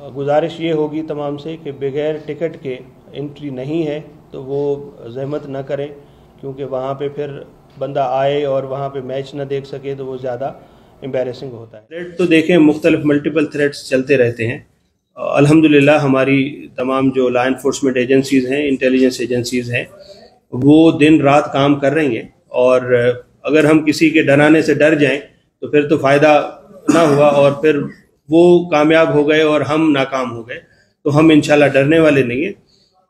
गुजारिश ये होगी तमाम से कि बगैर टिकट के एंट्री नहीं है तो वो ज़हमत न करें, क्योंकि वहाँ पे फिर बंदा आए और वहाँ पे मैच न देख सके तो वो ज़्यादा एम्बैरेसिंग होता है। थ्रेट तो देखें, मुख्तलिफ मल्टीपल थ्रेट्स चलते रहते हैं। अल्हम्दुलिल्लाह हमारी तमाम जो लॉ एनफोर्समेंट एजेंसीज़ हैं, इंटेलिजेंस एजेंसीज़ हैं, वो दिन रात काम कर रही हैं। और अगर हम किसी के डराने से डर जाएं तो फिर तो फ़ायदा ना हुआ और फिर वो कामयाब हो गए और हम नाकाम हो गए। तो हम इंशाल्लाह डरने वाले नहीं हैं।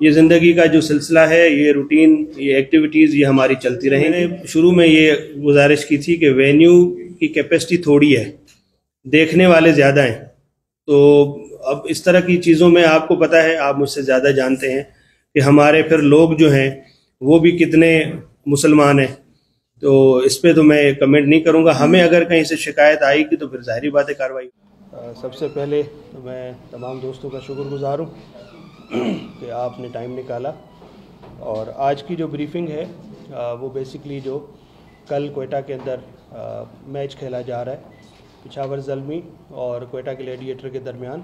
ये ज़िंदगी का जो सिलसिला है, ये रूटीन, ये एक्टिविटीज़, ये हमारी चलती रहें। मैंने शुरू में ये गुजारिश की थी कि वेन्यू की कैपेसिटी थोड़ी है, देखने वाले ज़्यादा हैं। तो अब इस तरह की चीज़ों में आपको पता है, आप मुझसे ज़्यादा जानते हैं कि हमारे फिर लोग जो हैं वो भी कितने मुसलमान हैं। तो इस पे तो मैं कमेंट नहीं करूँगा। हमें अगर कहीं से शिकायत आएगी तो फिर ज़ाहिरी बात है कार्रवाई। सबसे पहले तो मैं तमाम दोस्तों का शुक्रगुज़ार हूँ कि आपने टाइम निकाला। और आज की जो ब्रीफिंग है वो बेसिकली जो कल क्वेटा के अंदर मैच खेला जा रहा है पेशावर ज़ल्मी और क्वेटा के ग्लैडिएटर के दरमियान,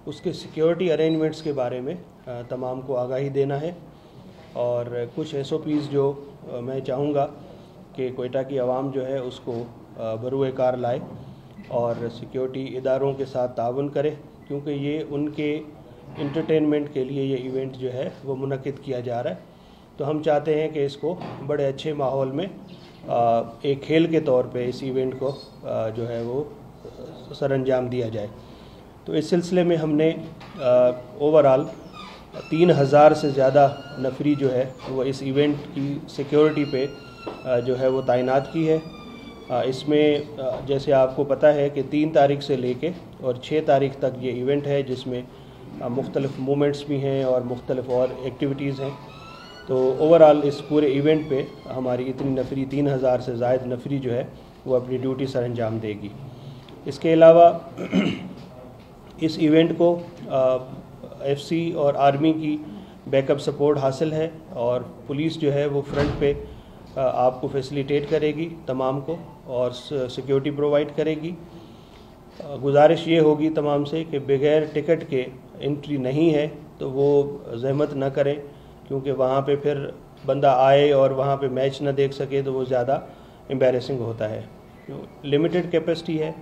उसके सिक्योरिटी अरेंजमेंट्स के बारे में तमाम को आगाही देना है। और कुछ SOPs जो मैं चाहूँगा कि क्वेटा की आवाम जो है उसको बरूए कार लाए और सिक्योरिटी इदारों के साथ ताउन करे, क्योंकि ये उनके इंटरटेनमेंट के लिए ये इवेंट जो है वो मुनक़िद किया जा रहा है। तो हम चाहते हैं कि इसको बड़े अच्छे माहौल में एक खेल के तौर पे इस इवेंट को जो है वो सरअंजाम दिया जाए। तो इस सिलसिले में हमने ओवरऑल 3000 से ज़्यादा नफरी जो है वो इस इवेंट की सिक्योरिटी पे जो है वो तैनात की है। इसमें जैसे आपको पता है कि 3 तारीख से लेके और 6 तारीख तक ये इवेंट है, जिसमें मुख्तलिफ मूवमेंट्स भी हैं और मुख्तलिफ और एक्टिविटीज़ हैं। तो ओवरऑल इस पूरे इवेंट पे हमारी इतनी नफरी 3000 से ज़ायद नफरी जो है वो अपनी ड्यूटी सर अंजाम देगी। इसके अलावा इस इवेंट को FC और आर्मी की बैकअप सपोर्ट हासिल है और पुलिस जो है वो फ्रंट पे आपको फैसिलिटेट करेगी तमाम को और सिक्योरिटी प्रोवाइड करेगी। गुजारिश ये होगी तमाम से कि बगैर टिकट के एंट्री नहीं है तो वो ज़हमत न करें, क्योंकि वहाँ पे फिर बंदा आए और वहाँ पे मैच न देख सके तो वो ज़्यादा एम्बैरेसिंग होता है। लिमिटेड कैपेसिटी है,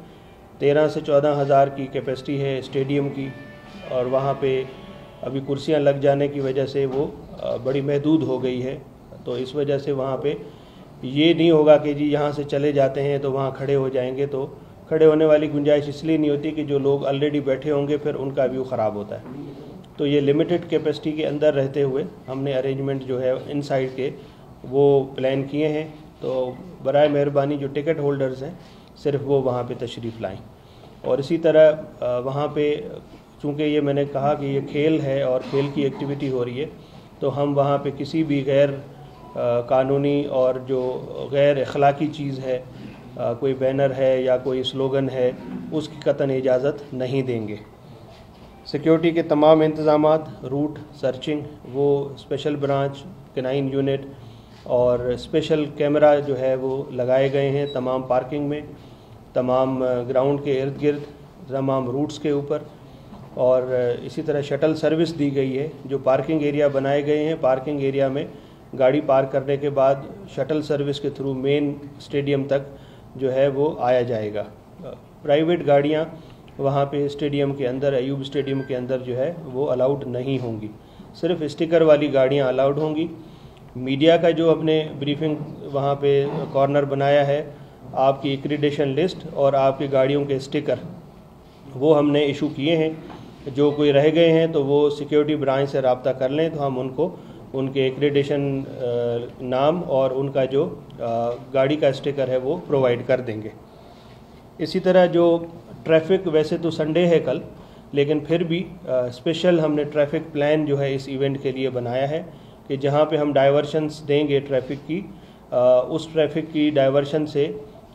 13 से 14 हज़ार की कैपेसिटी है स्टेडियम की, और वहाँ पे अभी कुर्सियाँ लग जाने की वजह से वो बड़ी महदूद हो गई है। तो इस वजह से वहाँ पे ये नहीं होगा कि जी यहाँ से चले जाते हैं तो वहाँ खड़े हो जाएंगे। तो खड़े होने वाली गुंजाइश इसलिए नहीं होती कि जो लोग ऑलरेडी बैठे होंगे फिर उनका व्यू ख़राब होता है। तो ये लिमिटेड कैपेसिटी के अंदर रहते हुए हमने अरेंजमेंट जो है इनसाइड के वो प्लान किए हैं। तो बराए मेहरबानी जो टिकट होल्डर्स हैं सिर्फ वो वहाँ पे तशरीफ़ लाएँ। और इसी तरह वहाँ पे चूँकि ये मैंने कहा कि ये खेल है और खेल की एक्टिविटी हो रही है, तो हम वहाँ पे किसी भी गैर कानूनी और जो गैर अखलाकी चीज़ है, कोई बैनर है या कोई स्लोगन है, उसकी कतन इजाज़त नहीं देंगे। सिक्योरिटी के तमाम इंतज़ामात, रूट सर्चिंग, वो स्पेशल ब्रांच, कैनाइन यूनिट और स्पेशल कैमरा जो है वो लगाए गए हैं तमाम पार्किंग में, तमाम ग्राउंड के इर्द गिर्द, तमाम रूट्स के ऊपर। और इसी तरह शटल सर्विस दी गई है। जो पार्किंग एरिया बनाए गए हैं, पार्किंग एरिया में गाड़ी पार्क करने के बाद शटल सर्विस के थ्रू मेन स्टेडियम तक जो है वो आया जाएगा। प्राइवेट गाड़ियां वहाँ पे स्टेडियम के अंदर, अयूब स्टेडियम के अंदर जो है वो अलाउड नहीं होंगी, सिर्फ स्टिकर वाली गाड़ियां अलाउड होंगी। मीडिया का जो अपने ब्रीफिंग वहाँ पे कॉर्नर बनाया है, आपकी एक्रीडेशन लिस्ट और आपकी गाड़ियों के स्टिकर वो हमने इशू किए हैं। जो कोई रह गए हैं तो वो सिक्योरिटी ब्रांच से रब्ता कर लें, तो हम उनको उनके एक्रीडेशन नाम और उनका जो गाड़ी का स्टिकर है वो प्रोवाइड कर देंगे। इसी तरह जो ट्रैफिक, वैसे तो संडे है कल, लेकिन फिर भी स्पेशल हमने ट्रैफिक प्लान जो है इस इवेंट के लिए बनाया है कि जहाँ पे हम डाइवर्शंस देंगे ट्रैफिक की, उस ट्रैफिक की डाइवर्शन से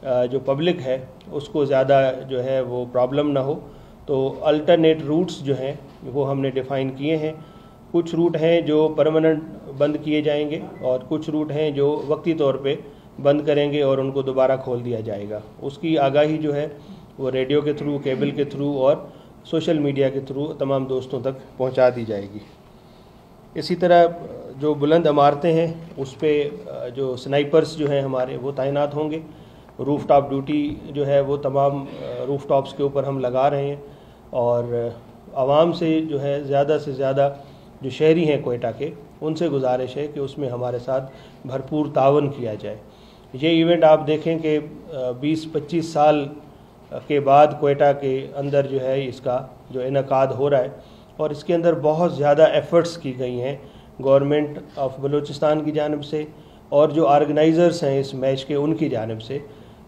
जो पब्लिक है उसको ज़्यादा जो है वो प्रॉब्लम ना हो। तो अल्टरनेट रूट्स जो हैं वो हमने डिफ़ाइन किए हैं। कुछ रूट हैं जो परमानेंट बंद किए जाएंगे और कुछ रूट हैं जो वक्ती तौर पे बंद करेंगे और उनको दोबारा खोल दिया जाएगा। उसकी आगाही जो है वो रेडियो के थ्रू, केबल के थ्रू और سوشل میڈیا کے تھرو تمام دوستوں تک پہنچا دی جائے گی۔ اسی طرح جو بلند عمارتیں ہیں اس پہ جو سنائپرز جو ہیں ہمارے وہ تعینات ہوں گے۔ روف ٹاپ ڈیوٹی جو ہے وہ تمام روف ٹاپس کے اوپر ہم لگا رہے ہیں، اور عوام سے جو ہے زیادہ سے زیادہ جو شہری ہیں کوئٹہ کے، ان سے گزارش ہے کہ اس میں ہمارے ساتھ بھرپور تعاون کیا جائے۔ یہ ایونٹ آپ دیکھیں کہ 20-25 سال کے بعد کوئٹہ کے اندر جو ہے اس کا جو انعقاد ہو رہا ہے، اور اس کے اندر بہت زیادہ ایفرٹس کی گئی ہیں گورنمنٹ آف بلوچستان کی جانب سے اور جو آرگنائزرز ہیں اس میچ کے ان کی جانب سے۔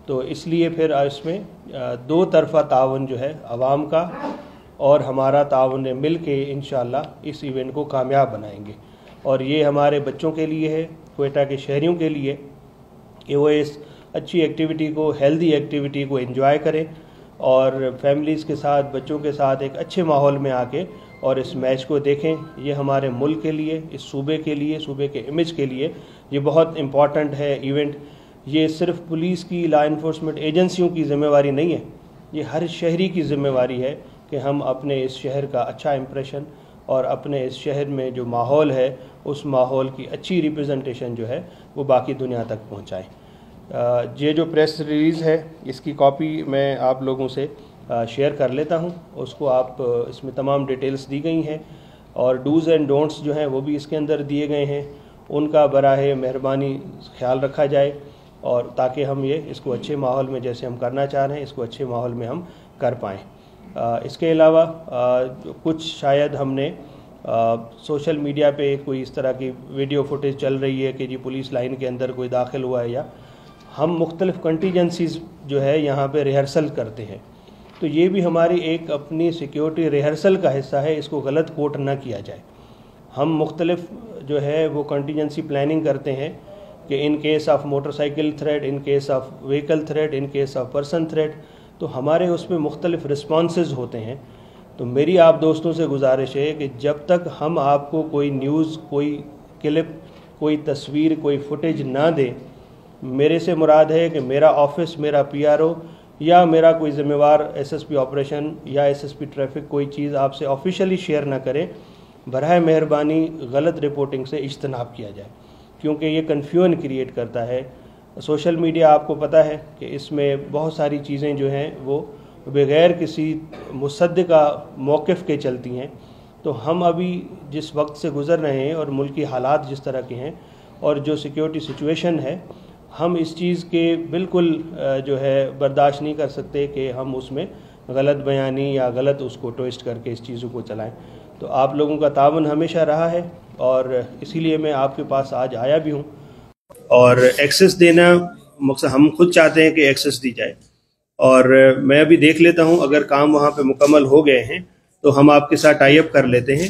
تو اس لیے پھر اس میں دو طرفہ تعاون جو ہے عوام کا اور ہمارا تعاون مل کے انشاءاللہ اس ایونٹ کو کامیاب بنائیں گے، اور یہ ہمارے بچوں کے لیے ہے، کوئٹہ کے شہریوں کے لیے، کہ وہ اس اچھی ایکٹیویٹی کو، ہیلدی ایکٹیویٹی کو انجوائے کریں اور فیملیز کے ساتھ، بچوں کے ساتھ ایک اچھے ماحول میں آ کے اور اس میچ کو دیکھیں۔ یہ ہمارے ملک کے لیے، اس صوبے کے لیے، صوبے کے امیج کے لیے یہ بہت امپورٹنٹ ہے ایونٹ۔ یہ صرف پولیس کی، لا انفورسمنٹ ایجنسیوں کی ذمہ داری نہیں ہے، یہ ہر شہری کی ذمہ داری ہے کہ ہم اپنے اس شہر کا اچھا امپریشن اور اپنے اس شہر میں جو ماحول ہے اس ماحول کی اچھی ریپرزنٹیشن جو ہے وہ باقی دنیا تک پہنچائیں۔ یہ جو پریس ریلیز ہے اس کی کاپی میں آپ لوگوں سے شیئر کر لیتا ہوں، اس کو آپ اس میں تمام ڈیٹیلز دی گئی ہیں، اور ڈوز اینڈ ڈونٹس جو ہیں وہ بھی اس کے اندر دیے گئے ہیں، ان کا براہ مہربانی خیال رکھا جائے، اور تاکہ ہم اس کو اچھے ماحول میں جیسے ہم کرنا چاہ رہے ہیں اس کو اچھے ماحول میں ہم کر پائیں۔ اس کے علاوہ کچھ شاید ہم نے سوشل میڈیا پہ کوئی اس طرح کی ویڈیو فوٹیج چل رہی ہے کہ جی پولیس لائن کے اندر کوئی داخل ہوا ہے، یا ہم مختلف کنٹیجنسیز جو ہے یہاں پہ ریہرسل کرتے ہیں، تو یہ بھی ہماری ایک اپنی سیکیورٹی ریہرسل کا حصہ ہے، اس کو غلط کوٹ نہ کیا جائے۔ ہم مختلف جو ہے وہ کنٹیجنسی پلاننگ کرتے ہیں کہ in case of motor cycle threat, in case of vehicle threat, in case of person threat, تو ہمارے اس میں مختلف رسپانسز ہوتے ہیں۔ تو میری آپ دوستوں سے گزارش ہے کہ جب تک ہم آپ کو کوئی نیوز، کوئی کلپ، کوئی تصویر، کوئی فوٹیج نہ دیں، میرے سے مراد ہے کہ میرا آفس، میرا پی آر او یا میرا کوئی ذمہ وار ایس ایس پی آپریشن یا ایس ایس پی ٹریفک کوئی چیز آپ سے آفیشلی شیئر نہ کرے، براہ مہربانی غلط رپورٹنگ سے اجتناب کیا جائے، کیونکہ یہ کنفیوژن کریٹ کرتا ہے۔ سوشل میڈیا آپ کو پتہ ہے کہ اس میں بہت ساری چیزیں جو ہیں وہ بغیر کسی مصدقہ موقف کے چلتی ہیں، تو ہم ابھی جس وقت سے گزر رہے ہیں اور ملکی حالات جس طرح کے ہیں اور جو سیکیورٹی سچویشن ہے، ہم اس چیز کے بالکل جو ہے برداشت نہیں کر سکتے کہ ہم اس میں غلط بیانی یا غلط اس کو ٹویسٹ کر کے اس چیزوں کو چلائیں۔ تو آپ لوگوں کا تعاون ہمیشہ رہا ہے، اور اسی لیے میں آپ کے پاس آج آیا بھی ہوں، اور ایکسس دینا مقصد ہم خود چاہتے ہیں کہ ایکسس دی جائے، اور میں ابھی دیکھ لیتا ہوں اگر کام وہاں پہ مکمل ہو گئے ہیں تو ہم آپ کے ساتھ ٹائی اپ کر لیتے ہیں۔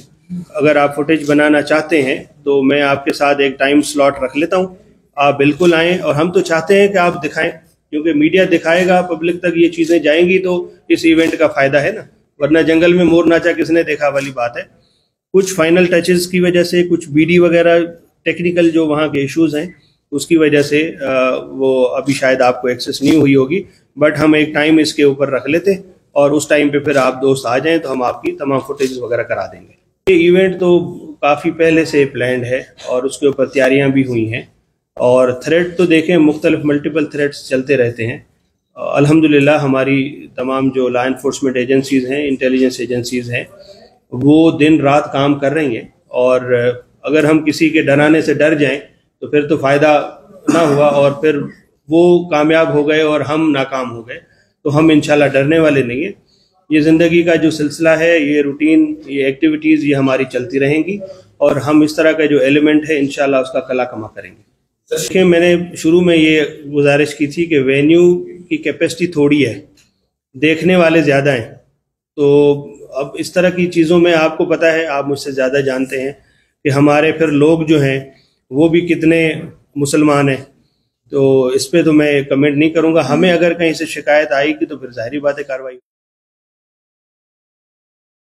اگر آپ فوٹیج بنانا چاہتے ہیں تو میں آپ کے ساتھ ایک ٹائم سلاٹ رکھ لیتا ہوں، آپ بالکل آئیں، اور ہم تو چاہتے ہیں کہ آپ دکھائیں، کیونکہ میڈیا دکھائے گا، پبلک تک یہ چیزیں جائیں گی تو اس ایونٹ کا فائدہ ہے نا، ورنہ جنگل میں مور ناچا کس نے دیکھا والی بات ہے۔ کچھ فائنل ٹچز کی وجہ سے، کچھ بی ڈی وغیرہ ٹیکنیکل جو وہاں کے ایشوز ہیں اس کی وجہ سے وہ ابھی شاید آپ کو ایکسس نہیں ہوئی ہوگی، بٹ ہم ایک ٹائم اس کے اوپر رکھ لیتے اور اس ٹائم پہ پھر آپ دوست آ جائیں تو ہم آپ کی تمام فوٹیج وغیرہ کرا دیں گے۔ یہ ایونٹ تو کافی پہلے سے پلانڈ ہے اور اس کے اوپر تیاریاں بھی ہوئی ہیں، اور تھریٹ تو دیکھیں مختلف ملٹیپل تھریٹس چلتے رہتے ہیں۔ الحمدللہ ہماری تمام جو لا انفورسمنٹ ایجنسیز ہیں، انٹیلیجنس ایجنسیز ہیں، وہ دن رات کام کر رہی ہیں، اور اگر ہم کسی کے ڈرانے سے ڈر جائیں تو پھر تو فائدہ نہ ہوا، اور پھر وہ کامیاب ہو گئے اور ہم ناکام ہو گئے، تو ہم انشاءاللہ ڈرنے والے نہیں ہیں۔ یہ زندگی کا جو سلسلہ ہے، یہ روٹین، یہ ایکٹیویٹیز یہ ہماری چلتی رہیں گی، اور ہم اس طرح کا جو ایلیمنٹ ہے انشاءاللہ اس کا کلا کما کریں گے۔ دیکھیں، میں نے شروع میں یہ گزارش کی تھی کہ وینیو کی کیپیسٹی تھوڑی ہے، دیکھنے والے زیادہ ہیں، تو اب اس طرح کی چیزوں میں آپ کو پتہ ہے، آپ مجھ سے زیادہ جانتے ہیں کہ ہمارے پھر لوگ جو ہیں وہ بھی کتنے مسلمان ہیں، تو اس پہ تو میں کمنٹ نہیں کروں گا۔ ہمیں اگر کہیں سے شکایت آئے گی تو پھر ظاہری بات ہے کارروائی